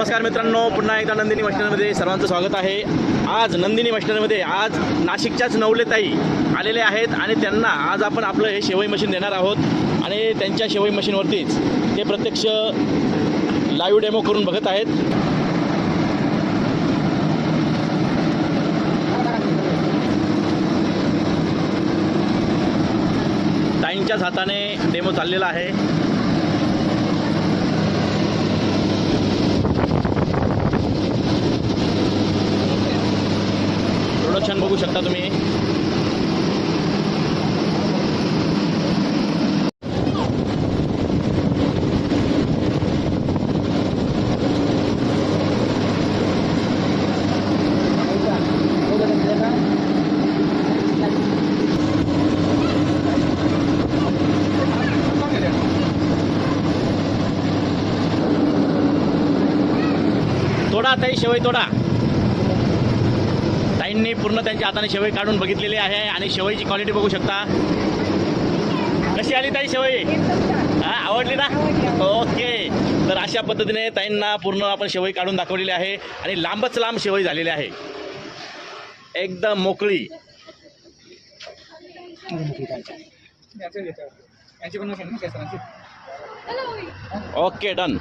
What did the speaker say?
नमस्कार मित्रांनो, पुन्हा एकदा नंदिनी मशिनरीमध्ये सर्वांचं स्वागत आहे। आज नंदिनी मशिनरीमध्ये आज नाशिकच्याच नवलेताई आलेले आहेत आणि त्यांना आज आपण आपलं हे शेवई मशीन देणार आहोत आणि त्यांच्या शेवई मशीनवरतीच ते प्रत्यक्ष लाईव्ह डेमो करून बघत आहेत। ताईंच्याच हाताने डेमो चाललेला आहे। प्रोडक्शन बघू शकता तुम्ही। तोडा ताई, शेवई तोडा। ताईंनी पूर्ण त्यांच्या हाताने शेवई काढून बघितलेली आहे आणि शेवईची क्वालिटी बघू शकता। कशी आली ताई शेवई? आवडली ना? ओके। तर अशा पद्धतीने ताईंना पूर्ण आपण शेवई काढून दाखवलेली आहे आणि लांबच लांब शेवई झालेली आहे, एकदम मोकळी। Okay, done.